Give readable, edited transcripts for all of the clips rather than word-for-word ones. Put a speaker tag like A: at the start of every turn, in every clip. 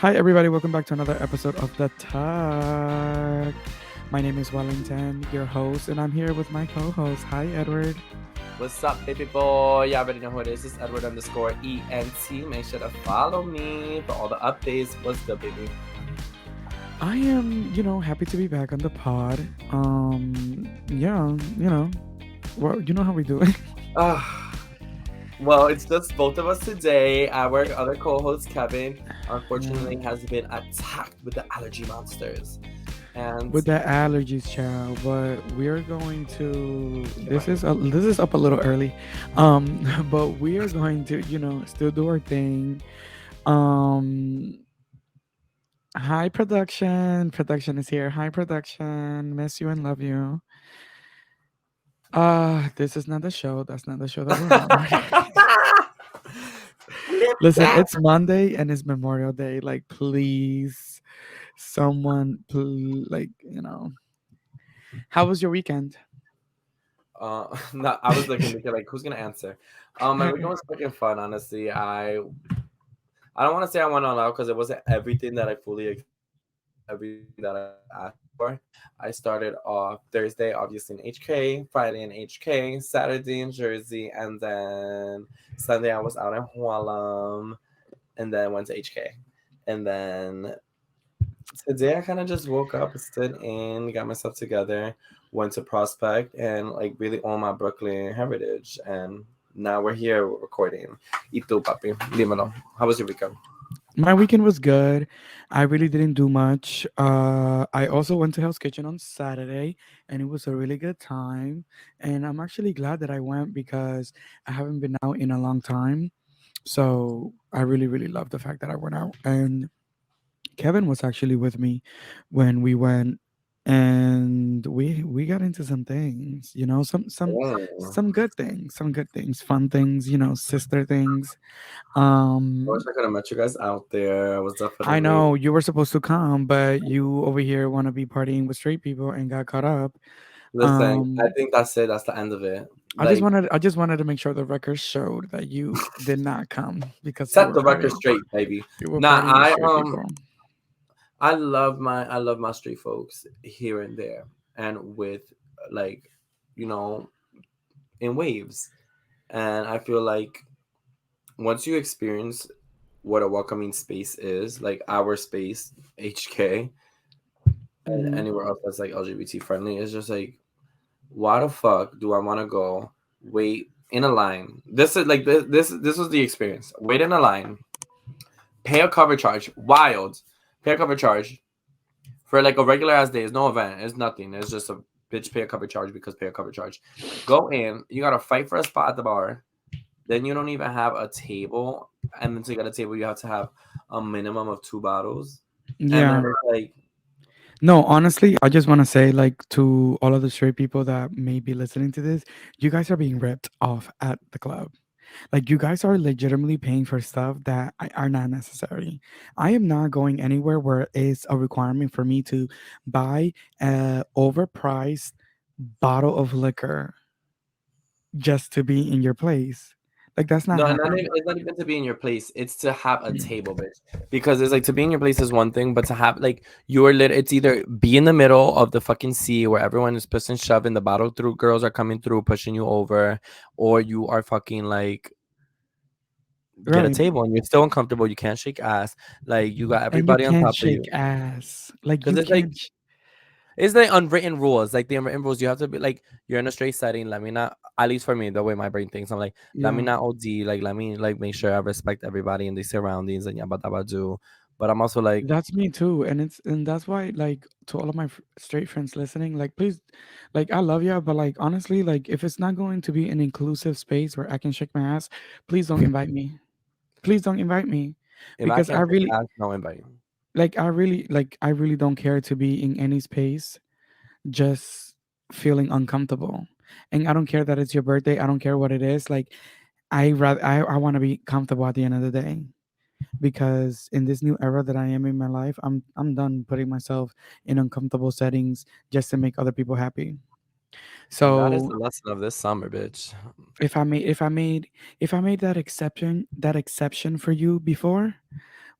A: Hi, everybody. Welcome back to another episode of The Talk. My name is Wellington, your host, and I'm here with my co host. Hi, Edward.
B: What's up, baby boy? Y'all already know who it is. It's Edward underscore ENT. Make sure to follow me for all the updates. What's good, baby?
A: I am, happy to be back on the pod. Yeah, well, you know how we do it.
B: Well, it's just both of us today. Our other co-host, Kevin,
A: Yeah.
B: unfortunately has been attacked with the allergy monsters. And
A: With the allergies, child, but we are going to. This is up a little early, but we are going to, still do our thing. Um, Hi, production. Production is here. Hi, production. Miss you and love you. This is not the show. That's not the show that we're on.
B: Flip
A: Listen,
B: that.
A: it's Monday and it's Memorial Day. Like, please, someone, how was your weekend?
B: No, I was looking because like, who's gonna answer? My weekend was fucking fun. Honestly, I don't want to say I went all out because it wasn't everything that I fully expected, but it was everything that I asked for. I started off Thursday, obviously in HK, Friday in HK, Saturday in Jersey, and then Sunday I was out in Hualam, and then went to HK. And then today I kind of just woke up, stood in, got myself together, went to Prospect, and like really own my Brooklyn heritage. And now we're here recording. Y tú, papi, dímelo. How was your weekend?
A: My weekend was good. I really didn't do much. I also went to Hell's Kitchen on Saturday, and it was a really good time. And I'm actually glad that I went because I haven't been out in a long time. So I really, really love the fact that I went out. And Kevin was actually with me when we went, and we got into some things,
B: Mm.
A: some good things, fun things, sister things.
B: I wish
A: Um,
B: I could have met you guys out there. I was
A: I
B: definitely
A: know you were supposed to come, but you over here want to be partying with straight people and got caught up.
B: listen. I
A: Um,
B: think that's it. That's the end of it.
A: I just
B: Like,
A: wanted I just wanted to make sure the record showed that you did not come because
B: set the record straight, baby.
A: you were
B: Nah,
A: partying with straight people.
B: I love my street folks here and there, and with like, you know, in waves. And I feel like once you experience what a welcoming space is, like our space, HK, and
A: Hmm.
B: anywhere else that's like LGBT friendly, it's just like, why the fuck do I want to go wait in a line? This is like this was the experience. Wait in a line, pay a cover charge, wild, pay a cover charge for like a regular ass day. It's no event. It's nothing. It's just a bitch pay a cover charge because pay a cover charge. Go in. You gotta fight for a spot at the bar. Then you don't even have a table, and then to get a table, you have to have a minimum of 2 bottles, and then
A: Yeah.
B: it's like,
A: No, honestly, I just want to say, like, to all of the straight people that may be listening to this, you guys are being ripped off at the club. Like, you guys are legitimately paying for stuff that are not necessary. I am not going anywhere where it's a requirement for me to buy a overpriced bottle of liquor just to be in your place. Like, that's not
B: no,
A: happening.
B: it's not even to be in your place. It's to have a table, bitch. Because it's like to be in your place is one thing, but to have like you're lit. It's either be in the middle of the fucking sea where everyone is pushing, shoving the bottle through, girls are coming through, pushing you over, or you are fucking like get a
A: Right.
B: table and you're still uncomfortable. You can't shake ass. Like you got
A: And you
B: everybody on
A: can't
B: top of
A: shake
B: you.
A: ass. Like,
B: Because
A: you
B: it's like
A: can't.
B: it's the unwritten rules. Like the unwritten rules, you have to be like you're in a straight setting. Let me not, at least for me, the way my brain thinks, I'm like, let me
A: Yeah.
B: not OD. Like let me like make sure I respect everybody in the surroundings and yabba dabba do. But I'm also like,
A: That's me too, and that's why, like, to all of my straight friends listening, like, please, like, I love you, but like, honestly, like, if it's not going to be an inclusive space where I can shake my ass, please don't invite me. Please don't invite me,
B: if I
A: because
B: can't take ass, no invite.
A: I really don't care to be in any space just feeling uncomfortable, and I don't care that it's your birthday. I don't care what it is. Like, I want to be comfortable at the end of the day, because in this new era that I am in my life, I'm done putting myself in uncomfortable settings just to make other people happy.
B: That is
A: So
B: the lesson of this summer, bitch.
A: if I made that exception for you before,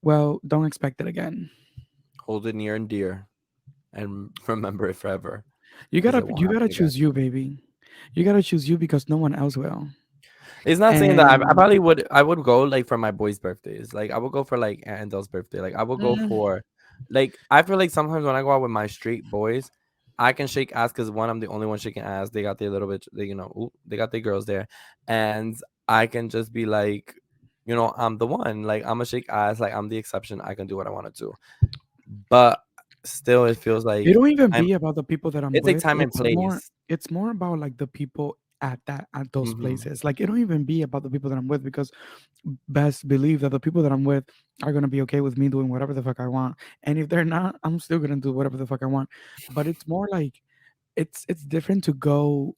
A: Well, don't expect it again.
B: Hold it near and dear, and remember it forever,
A: You
B: because
A: gotta
B: it won't
A: you gotta
B: happen again.
A: choose you, baby. You gotta choose you because no one else will.
B: It's not saying that I
A: And
B: probably would. I would go like for my boys' birthdays. Like I would go for like Aunt Dell's birthday. Like I would go
A: mm,
B: for, like I feel like sometimes when I go out with my straight boys, I can shake ass because one, I'm the only one shaking ass. They got their little bit, they, they got their girls there, and I can just be like, I'm the one. Like I'm a shake ass. Like I'm the exception. I can do what I want to do. But still, it feels
A: it
B: like
A: don't even
B: I'm.
A: be about the people that I'm
B: It's like
A: with.
B: time and place.
A: It's more about like the people at those
B: Hmm.
A: places. Like it don't even be about the people that I'm with because best believe that the people that I'm with are gonna be okay with me doing whatever the fuck I want. And if they're not, I'm still gonna do whatever the fuck I want. But it's more like it's different to go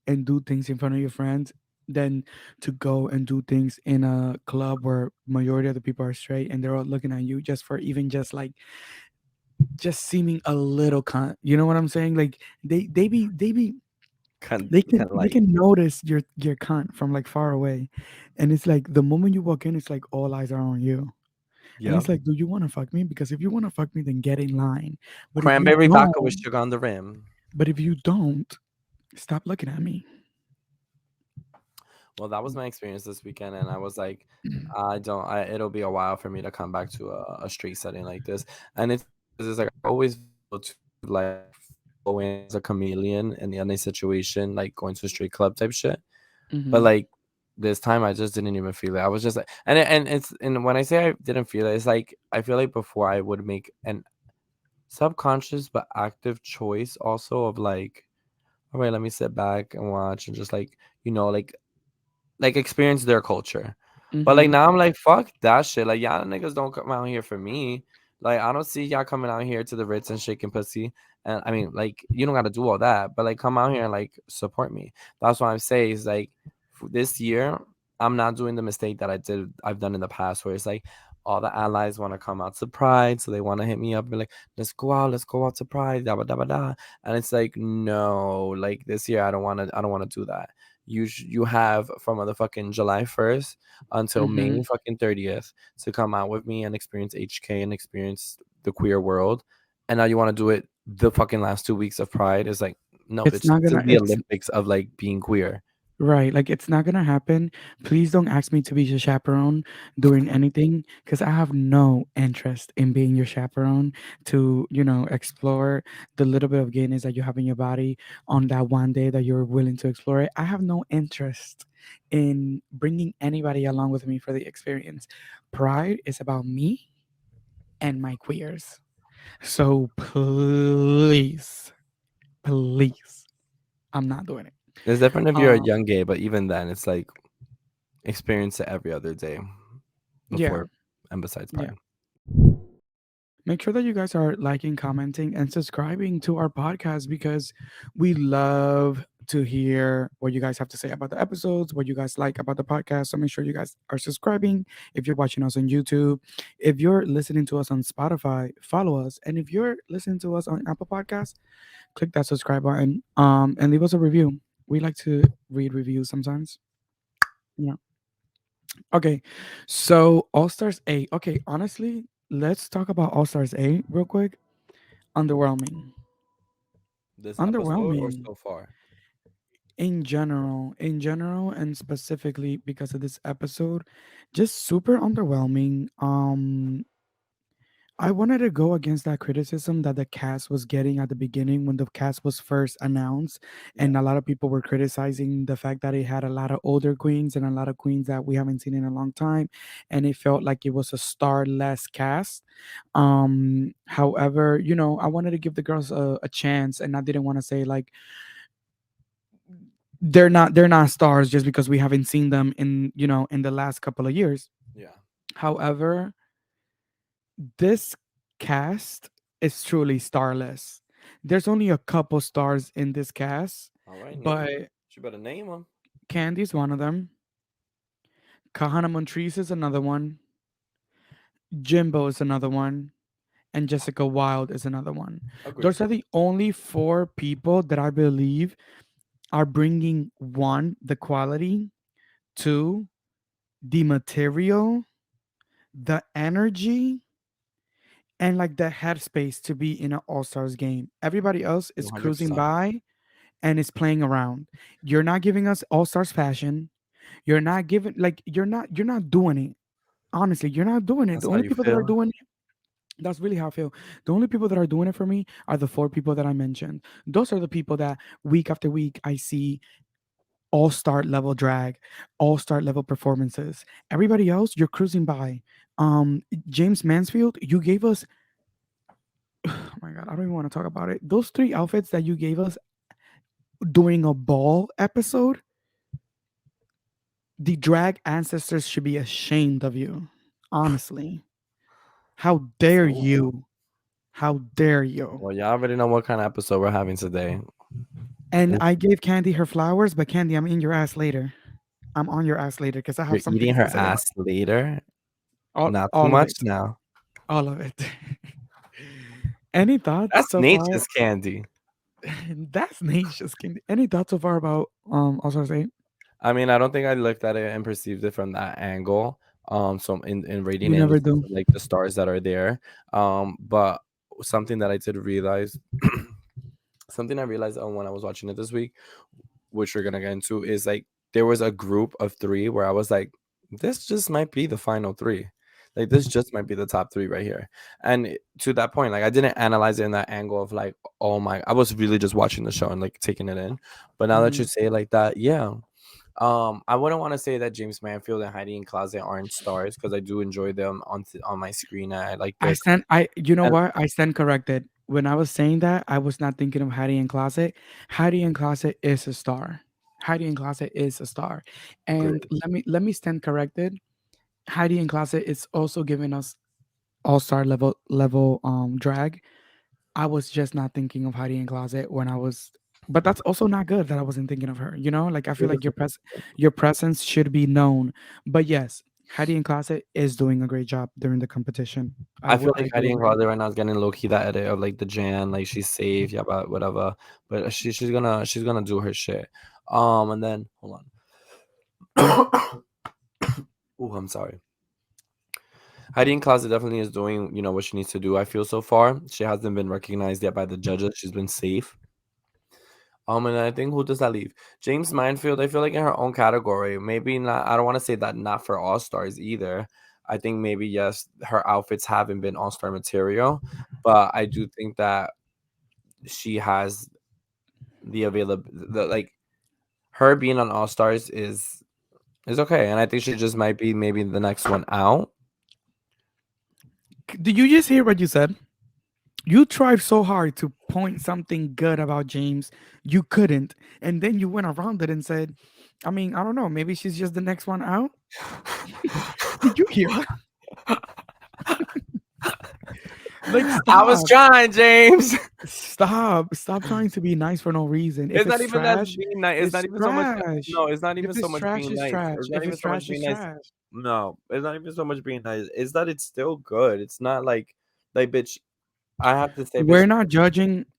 A: and do things in front of your friends than to go and do things in a club where majority of the people are straight and they're all looking at you just for even just like just seeming a little cunt. You know what I'm saying? Like they be
B: Kind
A: they
B: kind
A: can
B: of
A: they
B: like.
A: can notice your cunt from like far away, and it's like the moment you walk in, it's like all eyes are on you, and
B: Yep.
A: it's like, do you want to fuck me? Because if you want to fuck me, then get in line. But if you
B: Cranberry vodka with
A: don't,
B: sugar on the rim.
A: but if you don't, stop looking at me.
B: Well, that was my experience this weekend, and I was like, I don't. It'll be a while for me to come back to a street setting like this, and it's funny because it's like I always able to like flow in as a chameleon in any situation, like going to a straight club type shit. But
A: Hmm.
B: like this time, I just didn't even feel it. I was just like, and when I say I didn't feel it, it's like I feel like before I would make an subconscious but active choice also of like, all right, let me sit back and watch and just like experience their culture. But like
A: Hmm.
B: now I'm like, fuck that shit. Like y'all niggas don't come out here for me. Like I don't see y'all coming out here to the Ritz and shaking pussy. And I mean, like you don't got to do all that, but like come out here and like support me. That's what I'm saying. Is like this year I'm not doing the mistake that I've done in the past, where it's like all the allies want to come out to Pride, so they want to hit me up and be like, let's go out to Pride, da da da da. And it's like, no, like this year I don't want to do that. You have from motherfucking July 1st until
A: Hmm.
B: May fucking 30th to come out with me and experience HK and experience the queer world. And now you want to do it the fucking last 2 weeks of Pride. Is like, no,
A: It's
B: bitch,
A: not
B: this is
A: gonna.
B: the Olympics of like being queer.
A: Right, like it's not gonna happen. Please don't ask me to be your chaperone doing anything because I have no interest in being your chaperone to, explore the little bit of gayness that you have in your body on that one day that you're willing to explore it. I have no interest in bringing anybody along with me for the experience. Pride is about me and my queers. So please, please, I'm not doing it.
B: It's different if you're a
A: Um,
B: young gay, but even then, it's like experience it every other day
A: yeah,
B: before and besides
A: yeah.
B: Pride.
A: Make sure that you guys are liking, commenting, and subscribing to our podcast because we love to hear what you guys have to say about the episodes, what you guys like about the podcast. So make sure you guys are subscribing. If you're watching us on YouTube, if you're listening to us on Spotify, follow us. And if you're listening to us on Apple Podcasts, click that subscribe button and leave us a review. We like to read reviews sometimes. Yeah. Okay. So All Stars 8. Okay, honestly, let's talk about All Stars 8 real quick. Underwhelming.
B: This episode or
A: Underwhelming
B: so far?
A: in general and specifically because of this episode, just super underwhelming. I wanted to go against that criticism that the cast was getting at the beginning when the cast was first announced,
B: Yeah.
A: and a lot of people were criticizing the fact that it had a lot of older queens and a lot of queens that we haven't seen in a long time, and it felt like it was a star-less cast. However, I wanted to give the girls a chance, and I didn't want to say like they're not stars just because we haven't seen them in the last couple of years.
B: Yeah.
A: However, this cast is truly starless. There's only a couple stars in this cast,
B: All right, name them.
A: but
B: You better name them.
A: Candy's one of them. Kahana Montrese is another one. Jimbo is another one. And Jessica Wilde is another one.
B: Agree.
A: Those are the only four people that I believe are bringing one, the quality, two, the material, the energy and like the headspace to be in an all-stars game. Everybody else is cruising
B: 100%.
A: by and is playing around. You're not giving us all-stars fashion. You're not giving like you're not doing it. Honestly, you're not doing it.
B: That's
A: The
B: how
A: only
B: you
A: people that are
B: feel.
A: doing it, that's really how I feel. The only people that are doing it for me are the four people that I mentioned. Those are the people that week after week I see all-star level drag, all-star level performances. Everybody else, you're cruising by. James Mansfield, you gave us oh my god, I don't even want to talk about it. Those three outfits that you gave us during a ball episode, the drag ancestors should be ashamed of you. Honestly. How dare you? How dare you?
B: Well, y'all already know what kind of episode we're having today.
A: And
B: And
A: I gave Candy her flowers, but Candy, I'm in your ass later. I'm on your ass later because I have
B: you're
A: some
B: eating
A: things
B: her
A: to say about
B: ass later. Not too
A: all of
B: much
A: it.
B: now.
A: All of it. Any thoughts
B: That's
A: so far?
B: nature's candy.
A: That's Nisha's Candy. Any thoughts so far about also say
B: I mean, I don't think I looked at it and perceived it from that angle. So in rating
A: you
B: it in the
A: never
B: sense
A: do.
B: of like the stars that are there. But something that I did realize, something I realized when I was watching it this week, which we're gonna get into, is like there was a group of three where I was like, this just might be the final three. Like this just might be the top three right here. And to that point, like I didn't analyze it in that angle of like, oh my, I was really just watching the show and like taking it in. But now that you
A: Mhm.
B: say it like that, yeah. I wouldn't want to say that James Manfield and Heidi in Closet aren't stars because I do enjoy them on my screen. I like
A: I
B: their
A: stand. I you know
B: and
A: what? I stand corrected. When I was saying that, I was not thinking of Hattie and Closet. Hattie and Closet is a star. Hattie and Closet is a star. And
B: agree.
A: let me stand corrected. Hattie and Closet is also giving us all-star level drag. I was just not thinking of Heidi in Closet when I was, but that's also not good that I wasn't thinking of her. You know, like I feel like your presence should be known. But yes, Heidi in Closet is doing a great job during the competition.
B: I feel
A: I
B: like
A: do
B: Heidi in
A: agree.
B: Closet right now is getting low key that edit of like the Jan, like she's safe, yeah, but whatever. But she's gonna do her shit. And then hold on. Oh, I'm sorry. Heidi in Closet definitely is doing, what she needs to do. I feel so far. She hasn't been recognized yet by the judges. She's been safe. And I think who does that leave? James Minefield, I feel like in her own category. Maybe not, I don't want to say that not for all stars either. I think maybe yes, her outfits haven't been all star material, but I do think that she has the available like her being on all stars is okay. And I think she just might be maybe the next one out.
A: Did you just hear what you said? You tried so hard to point something good about James, you couldn't, and then you went around it and said, "I mean, I don't know. Maybe she's just the next one out." Did you hear that? Like,
B: I was
A: stop.
B: trying, James.
A: Stop trying to be nice for no reason. If
B: It's not
A: it's
B: even that
A: trash,
B: being nice. It's
A: it's
B: not even so much.
A: trash.
B: No, it's not even
A: If
B: so
A: it's
B: much
A: trash,
B: being
A: it's
B: nice.
A: trash.
B: It's not
A: If
B: even
A: it's
B: so much
A: trash,
B: being
A: it's
B: nice.
A: trash.
B: No, it's not even so much being nice. It's that it's still good. It's not like bitch. I have to say, bitch.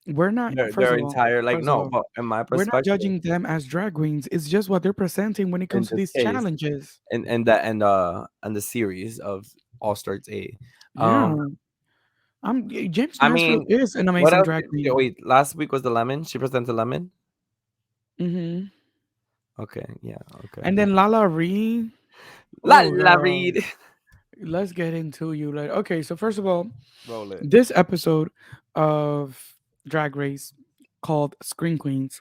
A: We're not
B: Their entire like
A: first of
B: no,
A: all,
B: but in my
A: we're not
B: perspective,
A: judging them as drag queens. It's just what they're presenting when it
B: in
A: comes to
B: this
A: these
B: case,
A: challenges.
B: and the series of All Stars 8.
A: Yeah.
B: Um,
A: James
B: I
A: Mansfield
B: mean,
A: is an
B: what
A: amazing
B: else?
A: drag queen.
B: Wait, last week was the lemon. She presented lemon.
A: Hmm.
B: Okay, yeah, okay.
A: And then Lala Ree.
B: La
A: Oh
B: la
A: girl.
B: read.
A: Let's get into you. Like, okay, so first of all,
B: Roll it.
A: this episode of Drag Race called Screen Queens.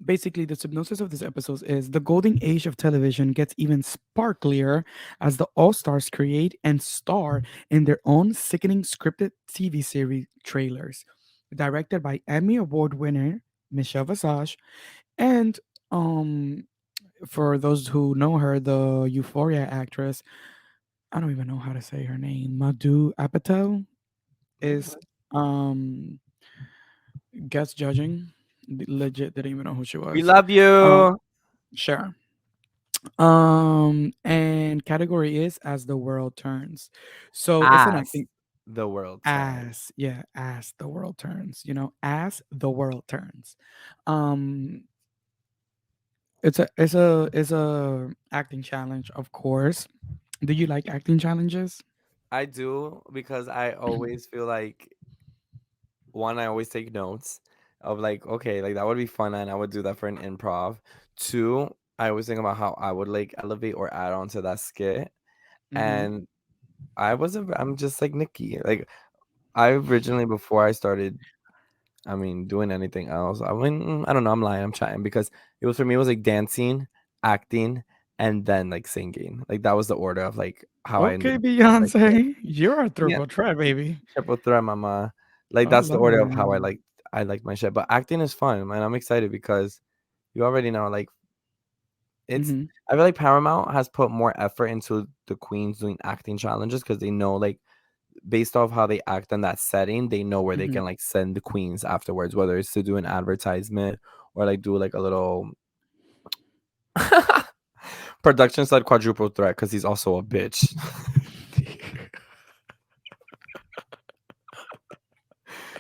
A: Basically, the synopsis of this episode is the golden age of television gets even sparklier as the All Stars create and star in their own sickening scripted TV series trailers, directed by Emmy Award winner Michelle Visage and for those who know her, the Euphoria actress. I don't even know how to say her name. Maude Apatow is um guest judging. Legit didn't even know who she
B: We
A: was.
B: love
A: Um,
B: you.
A: sure. And category is as the world turns. So it's an
B: As
A: acting
B: the world turns.
A: as yeah, as the world turns, as the world turns. Um it's a acting challenge, of course. Do you like acting challenges?
B: I do because I always feel like one, I always take notes of like, okay, like that would be fun and I would do that for an improv. Two, I always think about how I would like elevate or add on to that skit.
A: Mm-hmm.
B: And I'm just like Nikki. Like I originally before I started, I mean, doing anything else, I went, I don't know, I'm lying, I'm chatting because it was for me, it was like dancing, acting, and then like singing. Like that was the order of like how I ended
A: Okay,
B: up like
A: Beyonce, you're a
B: yeah,
A: triple threat, baby.
B: triple threat, mama. Like
A: I
B: that's the
A: love
B: order of how
A: it.
B: I like my shit. But acting is fun, man. I'm excited because you already know, like it's.
A: Mm-hmm.
B: I feel like Paramount has put more effort into the queens doing acting challenges because they know, like, based off how they act in that setting, they know where they
A: Mm-hmm.
B: can like send the queens afterwards, whether it's to do an advertisement or like do like a little production side quadruple threat because he's also a bitch.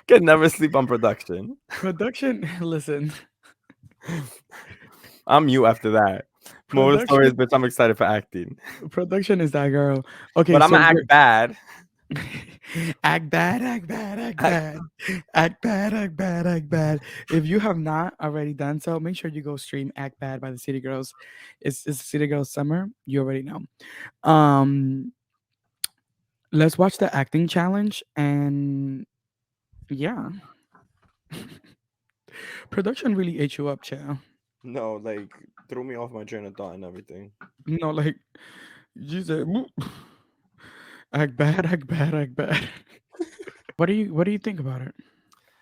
B: Can never sleep on production.
A: Production, listen,
B: I'm you after that. Moral of the story is,
A: production,
B: bitch, I'm excited for acting.
A: production is that girl. Okay,
B: But I'm
A: so
B: gonna
A: we're
B: act bad.
A: act bad, act bad, act
B: Act,
A: bad, act bad, act bad, act bad. If you have not already done so, make sure you go stream "Act Bad" by the City Girls. It's City Girls Summer. You already know. Um, let's watch the acting challenge, and yeah, production really ate you up, child.
B: no, like threw me off my train of thought and everything.
A: No, like you said, act bad, act bad, act bad. What do you think about it?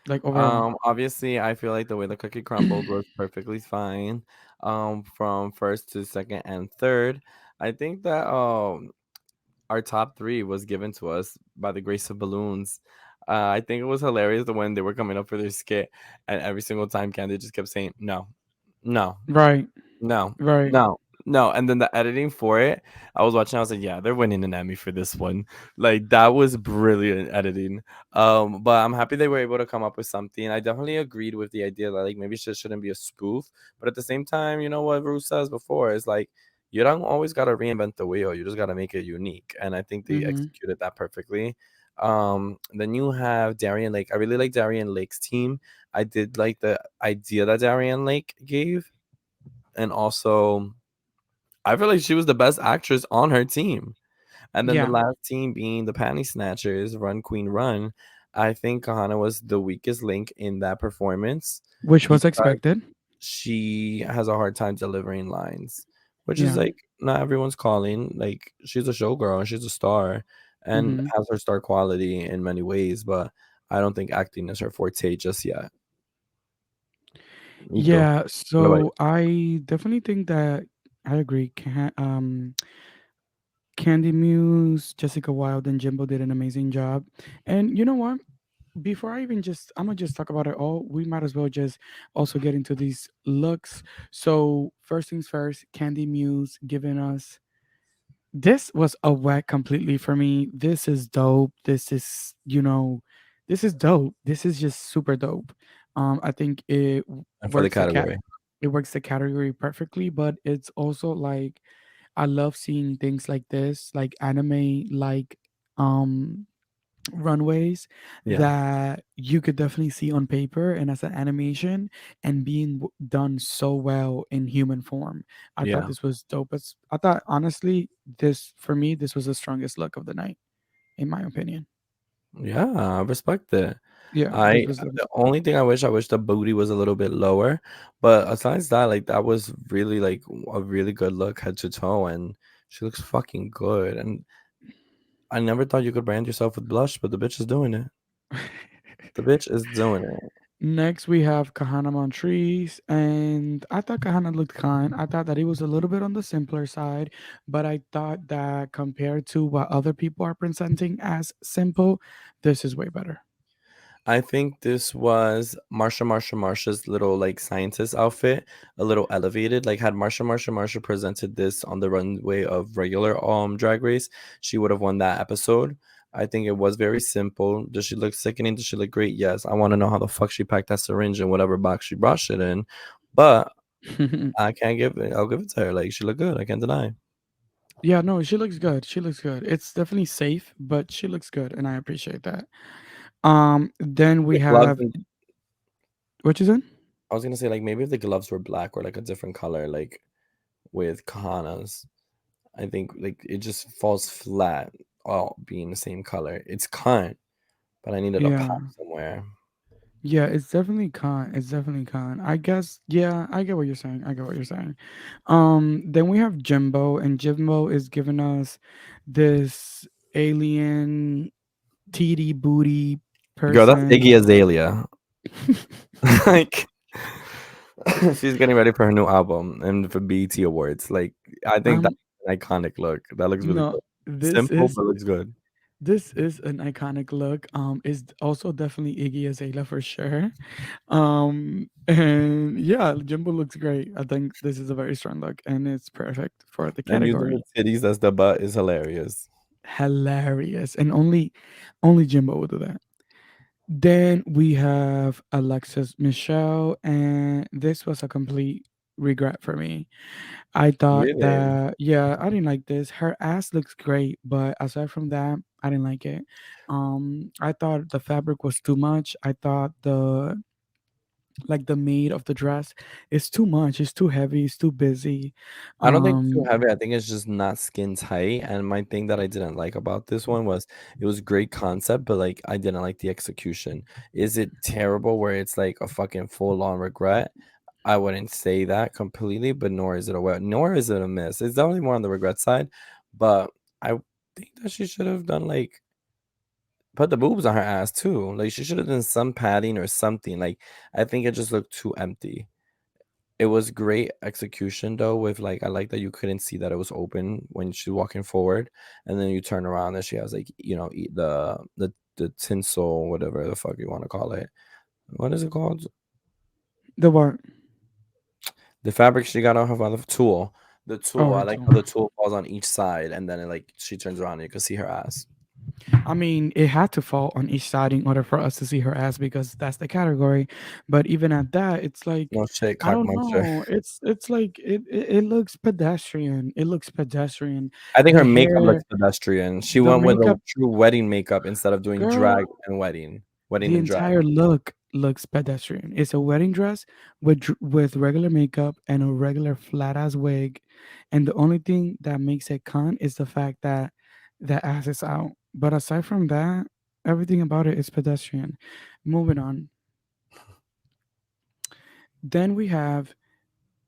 A: Like overall?
B: Obviously, I feel like the way the cookie crumbled was perfectly fine. From first to second and third, I think that our top three was given to us by the grace of balloons. I think it was hilarious the when they were coming up for their skit, and every single time Candy just kept saying no, no,
A: Right,
B: no,
A: right.
B: no, no, and then the editing for it, I was watching, I was like, "Yeah, they're winning an Emmy for this one." Like, that was brilliant editing. But I'm happy they were able to come up with something. I definitely agreed with the idea that, like, maybe shit shouldn't be a spoof, but at the same time, you know what Ruth says before is, like, you don't always gotta reinvent the wheel, you just gotta make it unique, and I think they
A: Mhm.
B: executed that perfectly. Then you have Darian Lake. I really like Darian Lake's team. I did like the idea that Darian Lake gave, and also I feel like she was the best actress on her team. And then the
A: Yeah,
B: last team being the Panty Snatchers, Run Queen Run. I think Kahana was the weakest link in that performance
A: which was
B: because
A: expected.
B: she has a hard time delivering lines, which is
A: Yeah.
B: like not everyone's calling. Like she's a showgirl and she's a star and
A: Mhm.
B: has her star quality in many ways, but I don't think acting is her forte just yet. Ito.
A: Yeah,
B: What about you?
A: so I definitely think that I agree. Candy Muse, Jessica Wilde, and Jimbo did an amazing job. And you know what? Before I even I'm gonna just talk about it all. We might as well just also get into these looks. So first things first, Candy Muse giving us this was a whack completely for me. This is dope. This is dope. This is just super dope. I think
B: And for the
A: works
B: category.
A: it works the category perfectly, but it's also like I love seeing things like this, like anime, like um runways
B: Yeah.
A: that you could definitely see on paper and as an animation and being done so well in human form. I thought
B: Yeah.
A: this was dope. I thought honestly, this for me, this was the strongest look of the night, in my opinion.
B: Yeah, I respect it.
A: Yeah, this
B: I
A: was the
B: the only thing I wish the booty was a little bit lower, but aside that, like that was really like a really good look head to toe, and she looks fucking good. And I never thought you could brand yourself with blush, but the bitch is doing it. The bitch is doing it.
A: Next, we have Kahana Montrese, and I thought Kahana looked kind. I thought that he was a little bit on the simpler side, but I thought that compared to what other people are presenting as simple, this is way better.
B: I think this was Marsha's little like scientist outfit, a little elevated. Like had Marsha presented this on the runway of regular Drag Race, she would have won that episode. I think it was very simple. Does she look sickening? Does she look great? Yes. I want to know how the fuck she packed that syringe in whatever box she brought shit in. But I can't give it. I'll give it to her. Like she looked good. I can't deny.
A: Yeah, no, she looks good. She looks good. It's definitely safe, but she looks good, and I appreciate that. Then
B: The
A: we
B: gloves
A: have
B: and
A: what you said?
B: I was gonna say like maybe if the gloves were black or like a different color, like with Kahana's, I think like it just falls flat all being the same color. It's cunt, but I needed a
A: Yeah.
B: pop somewhere.
A: Yeah, it's definitely con. It's definitely con. I guess. Yeah, I get what you're saying. I get what you're saying. Then we have Jimbo, and Jimbo is giving us this alien TD booty
B: Girl, that's
A: person.
B: Iggy Azalea. Like she's getting ready for her new album and for BET Awards. Like I think that's
A: I'm
B: an iconic look. That looks really
A: no.
B: good.
A: This
B: Simple
A: is
B: but looks good.
A: this is an iconic look. Is also definitely Iggy Azalea for sure. And yeah, Jimbo looks great. I think this is a very strong look, and it's perfect for the
B: And using the
A: category.
B: titties as the butt is hilarious.
A: Hilarious, and only Jimbo will do that. Then we have Alexis Michelle, and this was a complete regret for me. I thought
B: Really?
A: that yeah, I didn't like this. Her ass looks great, but aside from that, I didn't like it. I thought the fabric was too much. I thought the made of the dress is too much. It's too heavy. It's too busy.
B: I don't think it's too
A: Um,
B: heavy. I think it's just not skin tight. And my thing that I didn't like about this one was it was great concept, but like I didn't like the execution. Is it terrible where it's like a fucking full on regret? I wouldn't say that completely, but nor is it a nor is it a miss. It's definitely more on the regret side, but I think that she should have done like put the boobs on her ass too. Like she should have done some padding or something. Like I think it just looked too empty. It was great execution though, with like I like that you couldn't see that it was open when she's walking forward, and then you turn around and she has like the tinsel, whatever the fuck you want to call it. What is it called?
A: the what?
B: The fabric she got off of the tool. The
A: Oh,
B: tool. I
A: her
B: like
A: too.
B: how the tool falls on each side, and then it, like she turns around and you can see her ass.
A: I mean, it had to fall on each side in order for us to see her ass because that's the category. But even at that, it's like
B: No shit,
A: I
B: cock
A: don't
B: monster.
A: know. It's like it looks pedestrian. It looks pedestrian.
B: I think her
A: The
B: makeup looks
A: hair,
B: pedestrian. She
A: the
B: went with a
A: makeup,
B: true wedding makeup instead of doing
A: girl.
B: drag and wedding, wedding
A: The
B: and drag.
A: entire look looks pedestrian. It's a wedding dress with regular makeup and a regular flat ass wig, and the only thing that makes it con is the fact that the ass is out. But aside from that, everything about it is pedestrian. Moving on. Then we have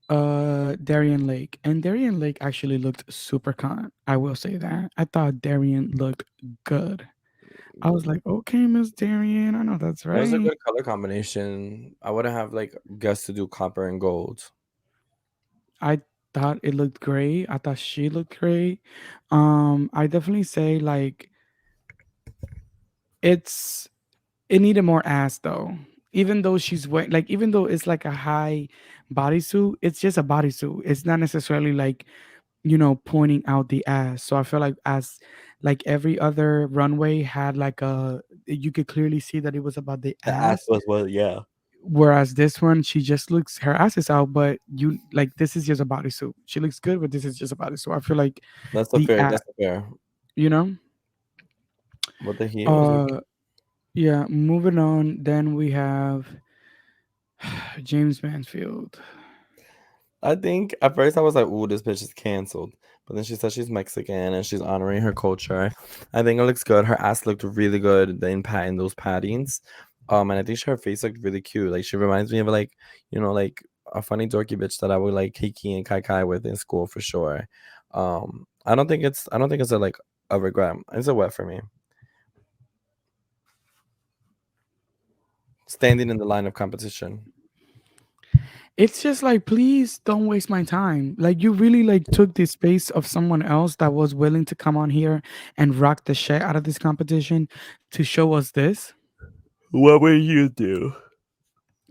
A: Darien Lake, and Darien Lake actually looked super con. I will say that. I thought Darien looked good. I was like, okay, Miss Darien, I know that's
B: It was a
A: right.
B: good color combination. I wouldn't have like guessed to do copper and gold.
A: I thought it looked great. I thought she looked great. I definitely say like it's it needed more ass though. Even though she's wearing like even though it's like a high bodysuit, it's just a bodysuit. It's not necessarily like pointing out the ass. So I feel like as like every other runway had like a you could clearly see that it was about the
B: The ass
A: ass.
B: was well, yeah.
A: Whereas this one, she just looks her ass is out, but you like this is just a bodysuit. She looks good, but this is just a bodysuit. I feel like
B: That's a
A: the
B: fair.
A: at
B: That's a fair.
A: you know.
B: But the heat was okay.
A: Uh, yeah. Moving on, then we have James Mansfield.
B: I think at first I was like, "Ooh, this bitch is canceled." But then she said she's Mexican and she's honoring her culture. I think it looks good. Her ass looked really good in those paddings. And I think her face looked really cute. Like she reminds me of like, like a funny dorky bitch that I would like kiki and kai kai with in school for sure. I don't think it's a like a regret. It's a wet for me. Standing in the line of competition.
A: It's just like, please don't waste my time. Like you really like took the space of someone else that was willing to come on here and rock the shit out of this competition to show us this.
B: What will you do?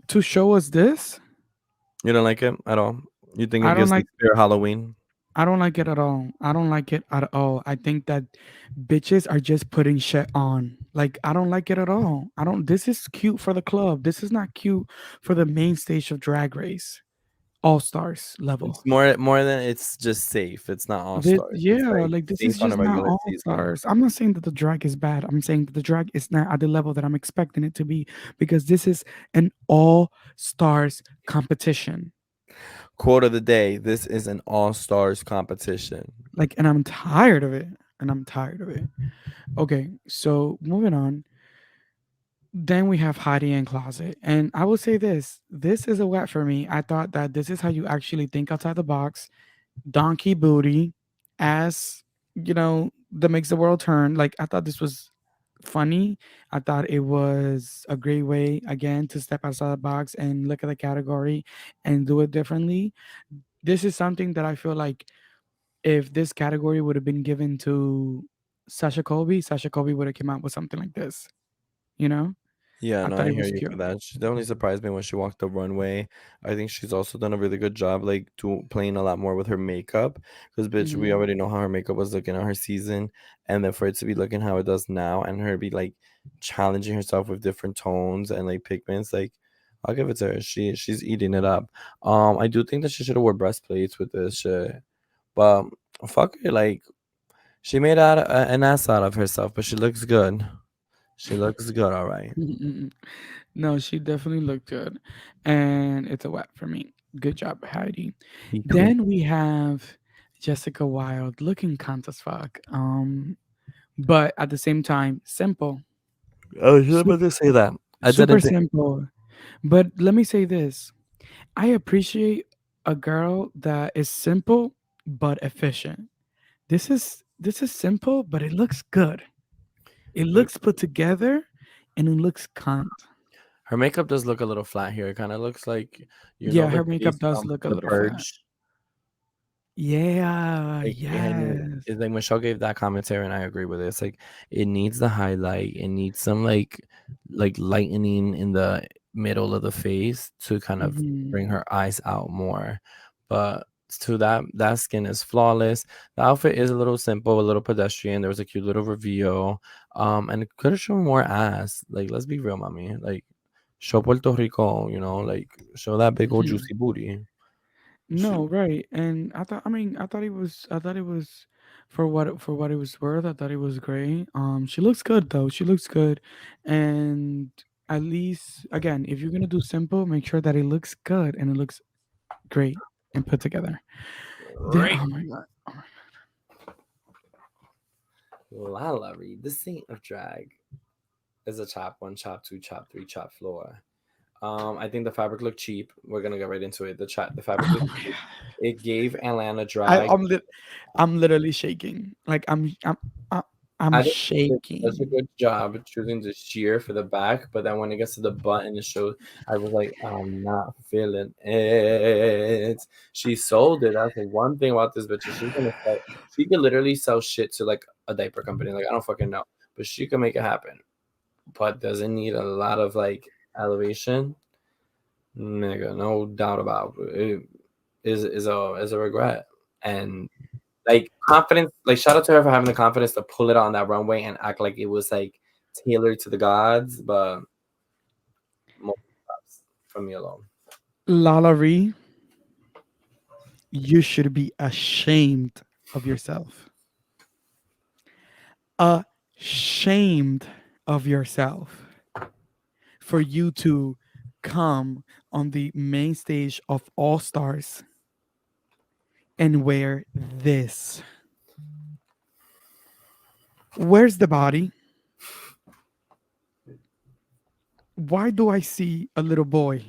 A: To show us this,
B: You don't like it at all? You think
A: I
B: it
A: don't
B: gives the
A: like.
B: spirit Halloween?
A: I don't like it at all. I don't like it at all. I think that bitches are just putting shit on. Like I don't like it at all. I don't. This is cute for the club. This is not cute for the main stage of Drag Race. All Stars
B: It's
A: level.
B: more than it's just safe. It's not all stars. It's
A: Yeah,
B: like
A: like this
B: safe
A: is
B: on a
A: just not
B: regular
A: All
B: season.
A: Stars. I'm not saying that the drag is bad. I'm saying that the drag is not at the level that I'm expecting it to be because this is an All Stars competition.
B: Quote of the day: this is an all stars competition.
A: Like, and I'm tired of it. And I'm tired of it. Okay, so moving on. Then we have Heidi and Closet. And I will say this this is a wet for me. I thought that this is how you actually think outside the box. Donkey booty, ass, that makes the world turn. Like, I thought this was funny. I thought it was a great way, again, to step outside the box and look at the category and do it differently. This is something that I feel like if this category would have been given to Sasha Colby would have came out with something like this, you know?
B: Yeah,
A: I
B: no,
A: thought
B: I
A: it
B: hear
A: was
B: you
A: cute.
B: for that. She definitely surprised me when she walked the runway. I think she's also done a really good job, like, playing a lot more with her makeup. Because, bitch, we
A: Mhm.
B: already know how her makeup was looking on her season, and then for it to be looking how it does now, and her be like challenging herself with different tones and like pigments, like, I'll give it to her. She's eating it up. I do think that she should have wore breastplates with this shit, but fuck it, like, she made an ass out of herself, but she looks good. She looks good, all right.
A: No, she definitely looked good. And it's a wrap for me. Good job, Heidi.
B: Equal.
A: Then we have Jessica Wilde looking cunt as fuck. But at the same time, simple.
B: I was just about
A: Super,
B: to say that. I
A: super
B: didn't think.
A: simple. But let me say this. I appreciate a girl that is simple but efficient. This is simple, but it looks good. It looks put together and it looks cunt.
B: Her makeup does look a little flat here. It kind of looks like,
A: Yeah,
B: the
A: her makeup
B: face
A: does
B: from
A: look a
B: The
A: little flat.
B: Purge.
A: Yeah,
B: Like, and
A: yes.
B: it's like Michelle gave that commentary, and I agree with it. It's like it needs the highlight. It needs some like lightening in the middle of the face to kind of
A: Mhm.
B: bring her eyes out more. But to that skin is flawless. The outfit is a little simple, a little pedestrian. There was a cute little reveal. And it could have shown more ass. Like, let's be real, mommy. Like, show Puerto Rico, like, show that big old
A: Mhm.
B: juicy booty.
A: No, right. And I thought it was for what it was worth. I thought it was great. She looks good though. She looks good. And at least again, if you're gonna do simple, make sure that it looks good and it looks great and put together. Then
B: Right.
A: oh my god.
B: Lala Reed, the saint of drag, is a chop one, chop two, chop three, chop floor. I think the fabric looked cheap. We're gonna get right into it. The fabric
A: Oh
B: looked
A: my
B: cheap.
A: god.
B: It gave Atlanta
A: I,
B: drag.
A: I'm lit I'm literally shaking. Like I'm
B: I think they did such a
A: shaking.
B: good job choosing the sheer for the back, but then when it gets to the butt and it shows, I was like, I'm not feeling it. She sold it. That's the one thing about this bitch. Is she's gonna sell. She could literally sell shit to like a diaper company. Like, I don't fucking know, but she could make it happen. But does it need a lot of like elevation? Nigga, no doubt about it. Is a regret. And like confidence, like shout out to her for having the confidence to pull it on that runway and act like it was like tailored to the gods, but more props from me alone.
A: Lala Ree, you should be ashamed of yourself. Ashamed of yourself for you to come on the main stage of All Stars and wear this. Where's the body? Why do I see a little boy?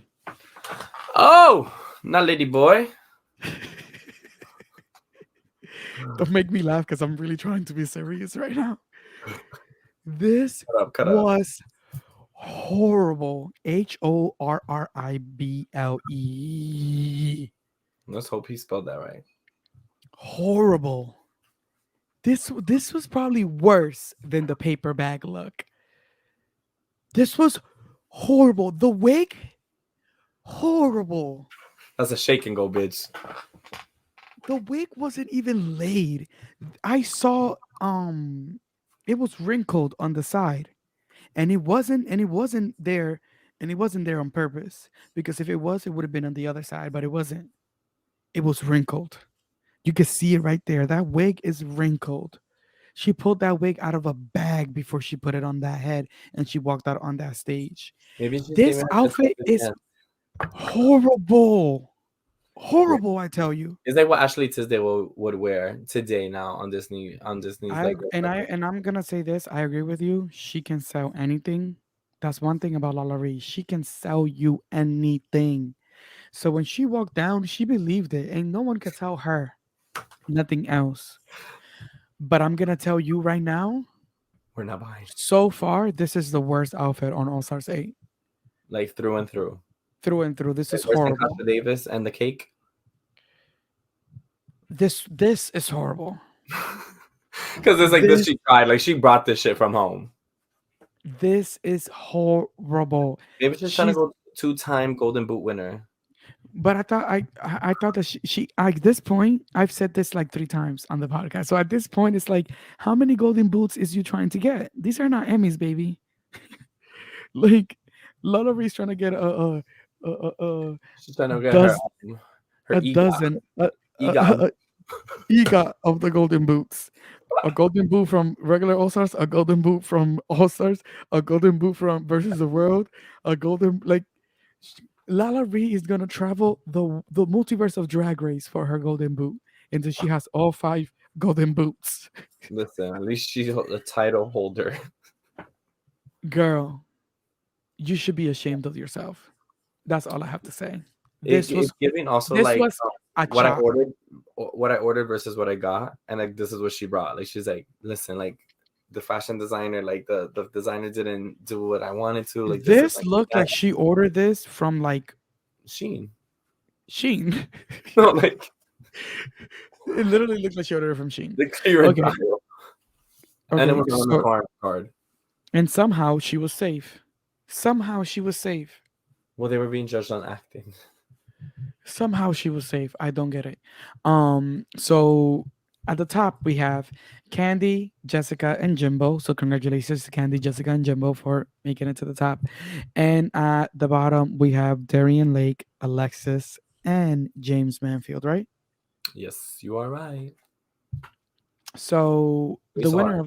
B: Oh, not lady boy.
A: Don't make me laugh because I'm really trying to be serious right now. This
B: Cut up, cut up.
A: was horrible. Horrible.
B: Let's hope he spelled that right.
A: Horrible. This was probably worse than the paper bag look. This was horrible. The wig, horrible.
B: That's a shake and go, bitch.
A: The wig wasn't even laid. I saw it was wrinkled on the side. And it wasn't there on purpose because if it was it would have been on the other side, but it wasn't. It was wrinkled. You can see it right there. That wig is wrinkled. She pulled that wig out of a bag before she put it on that head and she walked out on that stage.
B: Maybe she's saving
A: This
B: her good
A: outfit is
B: self-defense.
A: horrible.
B: Yeah.
A: Horrible, I tell you.
B: It's like what Ashley Tisdale would wear today now on Disney's
A: I
B: like
A: ag- and I and I'm gonna say this. I agree with you. She can sell anything. That's one thing about Lala Ree. She can sell you anything. So when she walked down, she believed it, and no one could tell her nothing else. But I'm gonna tell you right now.
B: we're not buying.
A: So far, this is the worst outfit on All Stars 8.
B: Like through and through.
A: Through and through. This
B: Like
A: is
B: where's
A: horrible.
B: Natasha Davis and the cake?
A: This is horrible.
B: Because it's like this
A: This
B: she tried. Like she brought this shit from home.
A: this is horrible.
B: Maybe she's trying to
A: She's
B: go two-time Golden Boot winner.
A: but I thought that she at this point, I've said this like 3 times on the podcast. So at this point it's like, how many golden boots is you trying to get? These are not Emmys, baby. Like Lala Ree's trying to get
B: She's trying to get her
A: does
B: her
A: a
B: EGOT.
A: dozen
B: EGOT.
A: a EGOT of the golden boots. A golden boot from regular All Stars, a golden boot from All Stars, a golden boot from Versus the World, a golden like Lala Ree is gonna travel the multiverse of Drag Race for her golden boot until she has all 5 golden boots.
B: Listen, at least she's a title holder.
A: Girl, you should be ashamed of yourself. That's all I have to say.
B: It's giving also
A: This
B: like
A: was a
B: what I
A: chop.
B: ordered, versus what I got, and like this is what she brought. Like she's like, listen, like the fashion designer, like the designer didn't do what I wanted to. Like this is
A: This
B: like
A: looked
B: that
A: like she ordered this from like
B: Sheen.
A: Sheen.
B: No, like
A: It literally looked like she ordered it from Sheen.
B: the clearance
A: Okay,
B: aisle. And it
A: okay.
B: was on the card.
A: And somehow she was safe. Somehow she was safe.
B: Well, they were being judged on acting.
A: Somehow she was safe. I don't get it. So at the top we have Candy, Jessica, and Jimbo. So congratulations to Candy, Jessica, and Jimbo for making it to the top. And at the bottom we have Darian Lake, Alexis, and James Manfield, right?
B: Yes, you are right.
A: So
B: We
A: the
B: saw
A: winner
B: her.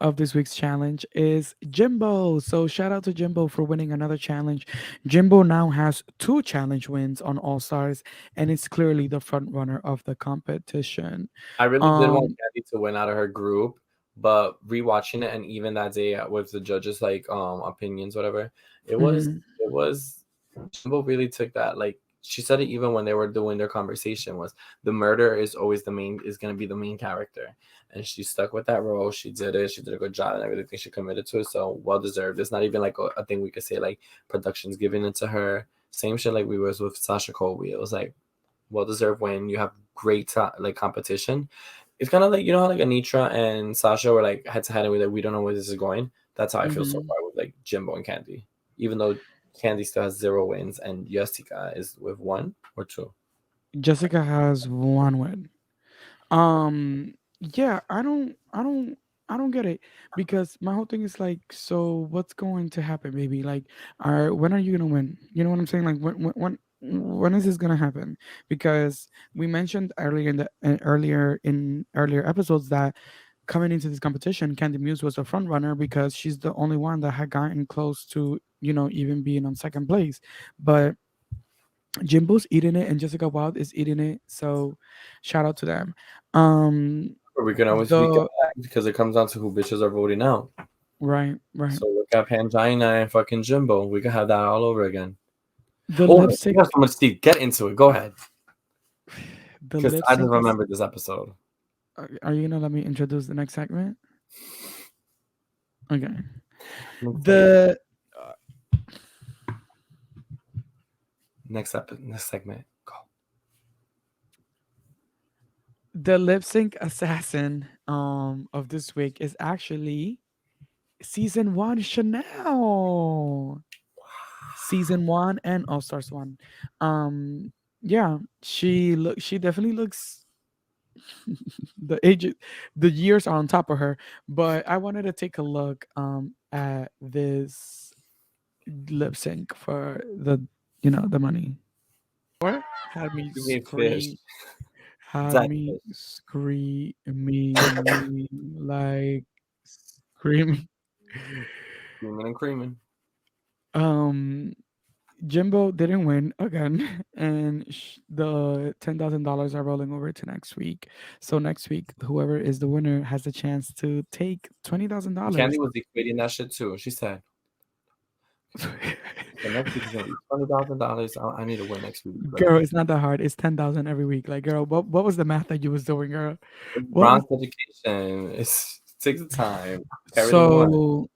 A: of this week's challenge is Jimbo. So shout out to Jimbo for winning another challenge. Jimbo now has 2 challenge wins on All Stars and is clearly the front runner of the competition.
B: I really did want
A: Um
B: Candy to win out of her group, but rewatching it and even that day with the judges like opinions, whatever, it was
A: mhm.
B: it was Jimbo really took that. Like she said it even when they were doing their conversation was the murder is always is gonna be the main character. And she stuck with that role. She did it. She did a good job, and I really think she committed to it. So well deserved. It's not even like a thing we could say like production's giving it to her. Same shit like we was with Sasha Colby. It was like well deserved win. You have great like competition. It's kind of like you know how like Anitra and Sasha were like head to head and we like we don't know where this is going. That's how I feel so
A: Mhm.
B: far with like Jimbo and Candy. Even though Candy still has 0 wins and Jessica is with 1 or 2.
A: Jessica has 1 win. Yeah, I don't get it because my whole thing is like, so what's going to happen, baby? Like, when are you gonna win? You know what I'm saying? Like, when is this gonna happen? Because we mentioned earlier episodes that coming into this competition, Candy Muse was a front runner because she's the only one that had gotten close to even being on second place, but Jimbo's eating it and Jessica Wilde is eating it. So shout out to them. Um
B: Or we can always recap
A: the
B: because it comes down to who bitches are voting out.
A: right, right.
B: So look at Pangina and fucking Jimbo. We can have that all over again.
A: The
B: Oh,
A: lip
B: you
A: sync
B: have so much to get into it. Go ahead.
A: the
B: Because
A: lip
B: I just
A: sync is
B: remembered this episode.
A: are you gonna let me introduce the next segment? Okay.
B: Next
A: The
B: next segment. Go.
A: the lip sync assassin of this week is actually season 1 Chanel. Season 1 and All Stars 1. Yeah, she definitely looks the age the years are on top of her, but I wanted to take a look at this lip sync for the the money. had me
B: You mean fish.
A: had
B: Dead
A: me
B: fish.
A: screaming like screaming.
B: Creaming and creaming.
A: Um, Jimbo didn't win again, and the $10,000 are rolling over to next week. So next week, whoever is the winner has the chance to take
B: Candy
A: $20,000.
B: was equating that shit too. She said, "So next week is gonna be $20,000. I need to win next week, bro."
A: Girl, it's not that hard. It's 10,000 every week. Like, girl, what was the math that you was doing, girl?
B: It's
A: What was
B: bronze education. It takes time. Carry the one.
A: so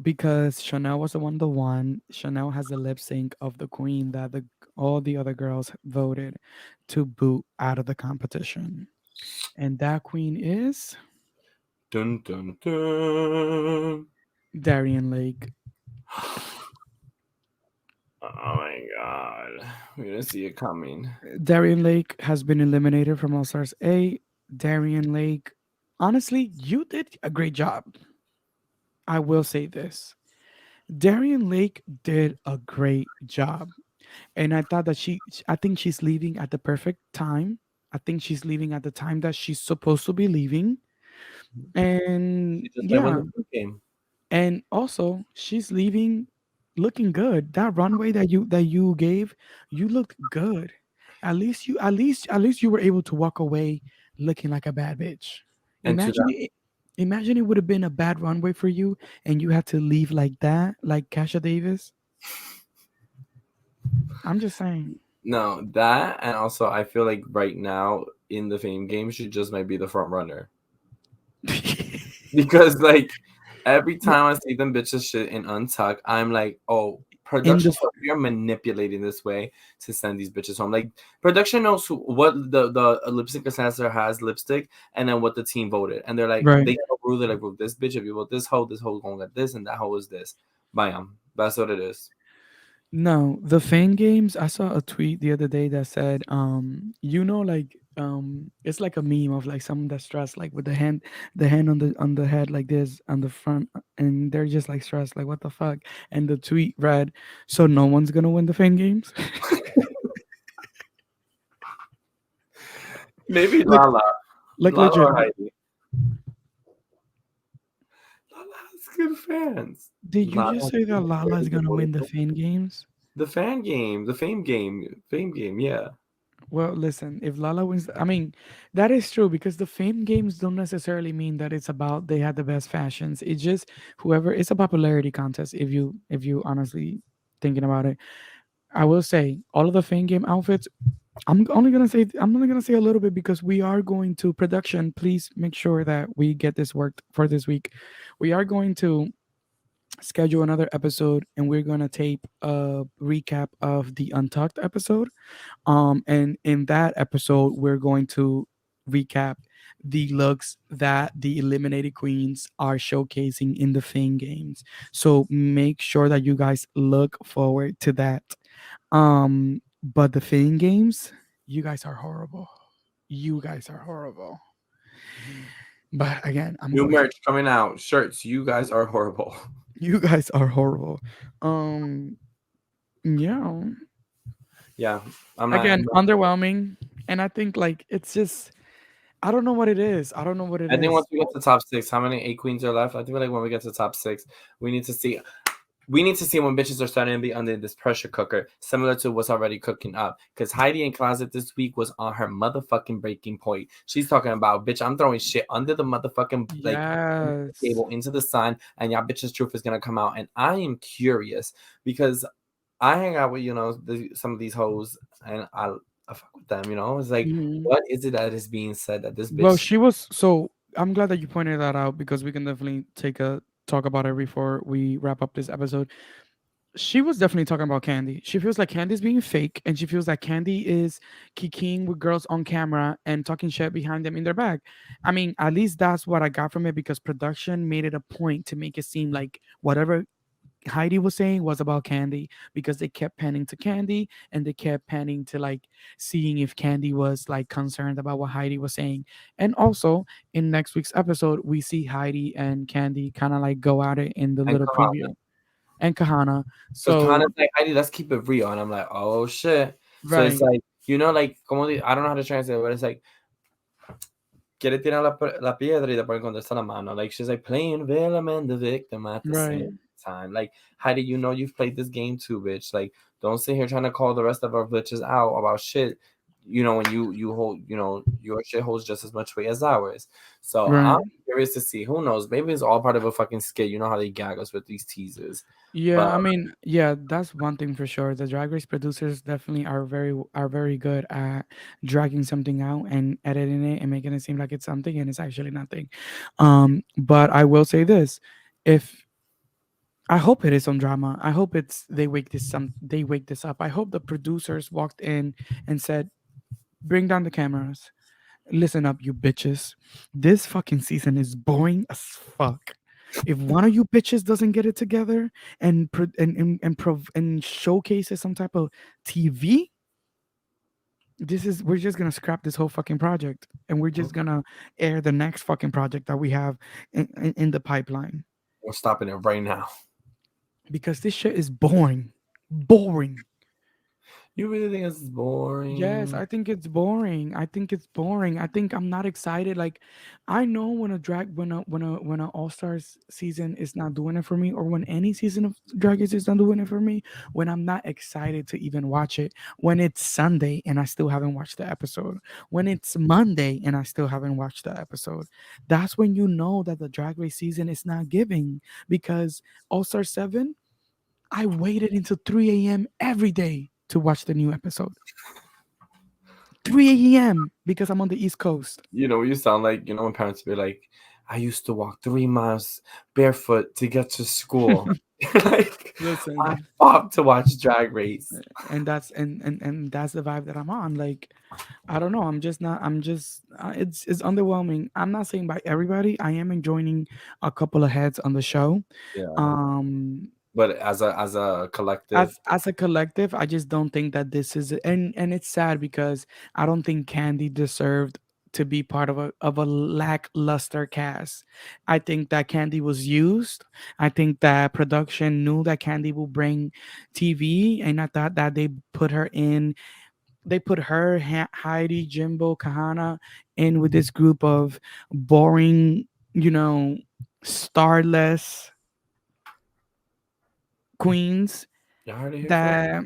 A: because Chanel was the one the one. Chanel has the lip sync of the queen that the all the other girls voted to boot out of the competition, and that queen is
B: Dun dun dun.
A: Darian Lake.
B: Oh my god. We didn't see it coming.
A: Darian Lake has been eliminated from All Stars 8. Darian Lake, honestly, you did a great job. I will say this. Darian Lake did a great job. And I thought that I think she's leaving at the perfect time. I think she's leaving at the time that she's supposed to be leaving. And
B: She just might win
A: yeah,
B: the food game.
A: and also she's leaving looking good. That runway that you gave, you looked good. At least you were able to walk away looking like a bad bitch.
B: And to
A: Imagine
B: that,
A: it imagine it would have been a bad runway for you and you had to leave like that, like Kasha Davis. I'm just saying.
B: no, that and also I feel like right now in the fame game she just might be the front runner. Because like every
A: No,
B: time I see them bitches shit in Untuck, I'm like, oh,
A: in
B: production,
A: the
B: you're manipulating this way to send these bitches home. Like production knows what the lipstick assessor has lipstick, and then what the team voted, and they're like,
A: right.
B: they have a rule. They're like, well, this bitch, if you vote this hoe gonna get this, and that hoe is this. Bam, that's what it is.
A: No, the fan games, I saw a tweet the other day that said, like it's like a meme of like someone that's stressed, like with the hand on the head like this on the front, and they're just like stressed, like what the fuck? And the tweet read, so no one's gonna win the fan games?
B: Maybe
A: Like
B: Lala,
A: like
B: Lala
A: legit.
B: or Heidi. Lala has good fans.
A: Did you
B: Lala
A: just
B: has
A: say that
B: a
A: Lala
B: very
A: is
B: good
A: gonna win the
B: vocal.
A: fan games?
B: The fan game, the fame game, yeah.
A: Well, listen, if Lala wins, I mean, that is true because the fame games don't necessarily mean that it's about they had the best fashions. It's just whoever it's a popularity contest. If you honestly thinking about it, I will say all of the fame game outfits. I'm only gonna say a little bit because we are going to production. Please make sure that we get this worked for this week. We are going to schedule another episode and we're gonna tape a recap of the Untucked episode, and in that episode, we're going to recap the looks that the eliminated queens are showcasing in the Fame Games. So make sure that you guys look forward to that. But the Fame Games, you guys are horrible. You guys are horrible. But again, I'm
B: New
A: going to.
B: merch coming out. Shirts. You guys are horrible.
A: You guys are horrible. Um, yeah.
B: Yeah, I'm not.
A: Again, underwhelming, and I think like it's just I don't know what it is. I don't know what it
B: I think once
A: is.
B: we get to top six, how many eight queens are left? I think like when we get to top six, we need to see. We need to see when bitches are starting to be under this pressure cooker, similar to what's already cooking up. Because Heidi in Closet this week was on her motherfucking breaking point. She's talking about, bitch, I'm throwing shit under the motherfucking like
A: Yes.
B: table into the sun, and y'all bitches' truth is gonna come out. And I am curious because I hang out with some of these hoes, and I fuck with them. It's like,
A: Mhm.
B: what is it that is being said that this
A: Well,
B: bitch?
A: she was so I'm glad that you pointed that out because we can definitely take a talk about it before we wrap up this episode. She was definitely talking about Candy. She feels like Candy's being fake and she feels like Candy is kikiing with girls on camera and talking shit behind them in their back. I mean, at least that's what I got from it because production made it a point to make it seem like whatever Heidi was saying was about Candy because they kept panning to Candy and they kept panning to like seeing if Candy was like concerned about what Heidi was saying. And also in next week's episode, we see Heidi and Candy kind of like go at it in the
B: And
A: little preview and Kahana.
B: because
A: So
B: Kahana's like, Heidi, let's keep it real. And I'm like, oh shit. So it's
A: Right,
B: like, like, I don't know how to translate it, but it's like, quiere tirar la piedra y después encontrarse la mano. Like, she's like playing villain and the victim at the
A: right.
B: same time. Like, how do you know you've played this game too, bitch? Like, don't sit here trying to call the rest of our bitches out about shit. When you hold, your shit holds just as much weight as ours. So I'm
A: Right.
B: curious to see. Who knows? Maybe it's all part of a fucking skit. You know how they gag us with these teasers.
A: Yeah,
B: But
A: I mean, yeah, that's one thing for sure. The Drag Race producers definitely are very good at dragging something out and editing it and making it seem like it's something and it's actually nothing. But I will say this: if I hope it is some drama, I hope it's they wake this up. I hope the producers walked in and said, "Bring down the cameras. Listen up, you bitches. This fucking season is boring as fuck. If one of you bitches doesn't get it together and showcases some type of TV, we're just gonna scrap this whole fucking project, and we're just gonna air the next fucking project that we have in the pipeline
B: we're stopping it right now.
A: because this shit is boring, boring."
B: You really think this is
A: Yes,
B: boring?
A: I think it's boring. I think it's boring. I think I'm not excited. Like, I know when a All Stars season is not doing it for me, or when any season of Drag Race is not doing it for me, when I'm not excited to even watch it. When it's Sunday and I still haven't watched the episode. When it's Monday and I still haven't watched the episode. That's when you know that the Drag Race season is not giving, because All Star 7, I waited until 3 a.m. every day to watch the new episode. 3 a.m. because I'm on the East Coast.
B: You sound like, when parents be like, I used to walk 3 miles barefoot to get to school. Like, I
A: Listen,
B: fought to watch Drag Race.
A: and and that's the vibe that I'm on. Like, I don't know. I'm just not. I'm just. It's underwhelming. I'm not saying by everybody. I am enjoying a couple of heads on the show.
B: Yeah.
A: Um,
B: But as a collective,
A: as a collective, I just don't think that this is, and it's sad because I don't think Candy deserved to be part of a lackluster cast. I think that Candy was used. I think that production knew that Candy will bring TV, and I thought that they put her, Heidi, Jimbo, Kahana in with this group of boring, starless queens
B: you heard it here first.
A: that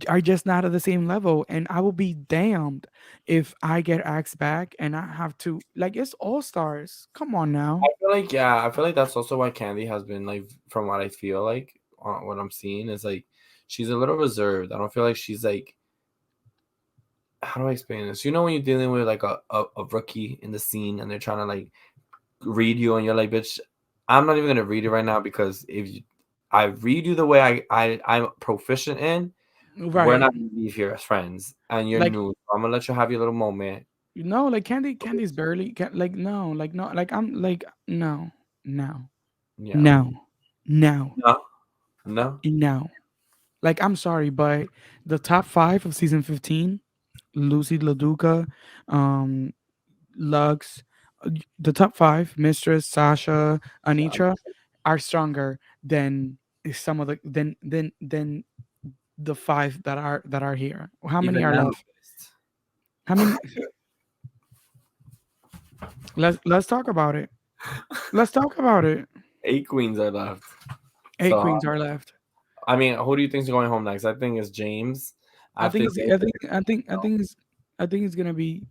A: are just not at the same level. And I will be damned if I get asked back and I have to, like, it's All Stars. Come on now.
B: I feel like that's also why Candy has been like, from what I feel like, what I'm seeing is like, she's a little reserved. I don't feel like she's like, how do I explain this? When you're dealing with like a rookie in the scene and they're trying to like read you and you're like, bitch, I'm not even gonna read it right now because I read you the way I'm proficient in, we're
A: Right.
B: not gonna leave here as friends, and you're
A: Like,
B: new. So I'm gonna let you have your little moment.
A: no, like Candy's barely, like, no, like, no, like, I'm like, no, no,
B: Yeah.
A: no, no,
B: No. No.
A: no. Like, I'm sorry, but the top five of season 15, Lucy LaDuca, um, Lux, the top five, Mistress, Sasha, Anitra, are stronger than some of the than the five that are here. How many
B: Even
A: are
B: now,
A: left? How many? Let's talk about it. Let's talk about it.
B: 8 queens are left.
A: Eight
B: So
A: queens are left.
B: I mean, who do you think's going home next? I think it's James.
A: I think
B: After
A: it's
B: James,
A: I think it's gonna be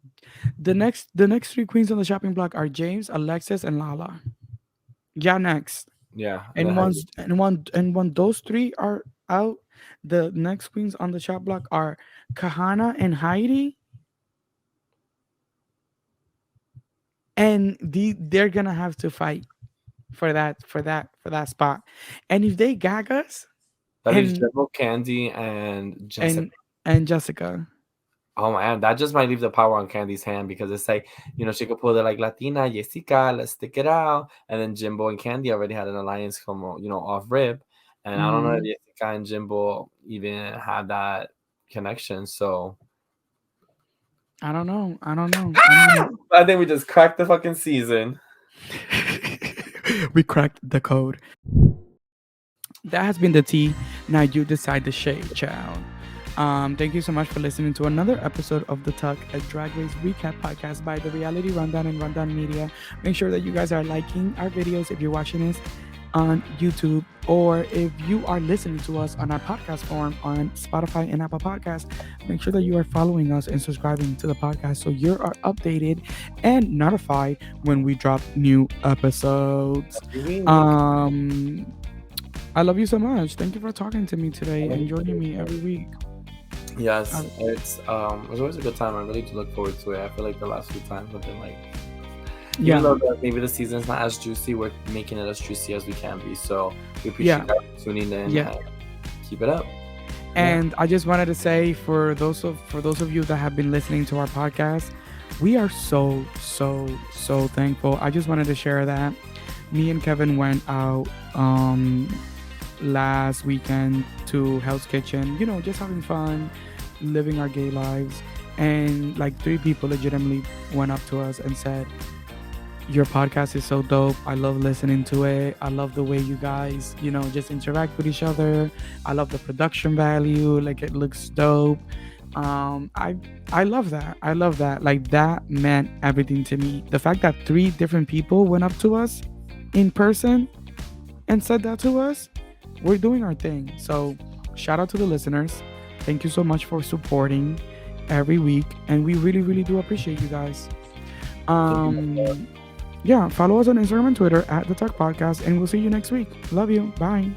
A: the next three queens on the shopping block are James, Alexis, and Lala. Yeah, next.
B: yeah, and then
A: And
B: Heidi.
A: when those three are out, the next queens on the shop block are Kahana and Heidi, and they're gonna have to fight for that spot. And if they gag us
B: That leaves
A: and
B: Jimbo, Candy, and Jessica.
A: and and Jessica,
B: Oh man, that just might leave the power on Candy's hand because it's like, she could pull the like Latina, Jessica, let's stick it out. And then Jimbo and Candy already had an alliance come, off rip. And I don't know if
A: mm,
B: Jessica and Jimbo even had that connection. So
A: I don't know. I don't know. I don't know.
B: I think we just cracked the fucking season.
A: We cracked the code. That has been the tea. Now you decide the shade, child. Thank you so much for listening to another episode of the Tuck, a Drag Race recap podcast by the Reality Rundown and Rundown Media. Make sure that you guys are liking our videos if you're watching us on YouTube, or if you are listening to us on our podcast form on Spotify and Apple Podcasts. Make sure that you are following us and subscribing to the podcast so you are updated and notified when we drop new episodes.
B: Every week.
A: Um, I love you so much. Thank you for talking to me today and joining me every week.
B: Yes,
A: Um,
B: it's always a good time. I really do look forward to it. I feel like the last few times have been like, even
A: yeah,
B: though maybe the season's not as juicy, we're making it as juicy as we can be. So we appreciate
A: yeah,
B: you guys tuning in
A: yeah.
B: and keep it up. Yeah.
A: And I just wanted to say for those of you that have been listening to our podcast, we are so thankful. I just wanted to share that me and Kevin went out last weekend to Hell's Kitchen, just having fun, living our gay lives. And like three people legitimately went up to us and said, your podcast is so dope. I love listening to it. I love the way you guys, just interact with each other. I love the production value. Like it looks dope. I love that. I love that. Like that meant everything to me. The fact that three different people went up to us in person and said that to us, we're doing our thing. So shout out to the listeners. Thank you so much for supporting every week, and we really, really do appreciate you guys. Um, yeah, follow us on Instagram and Twitter at the Talk Podcast, and we'll see you next week. Love you. Bye.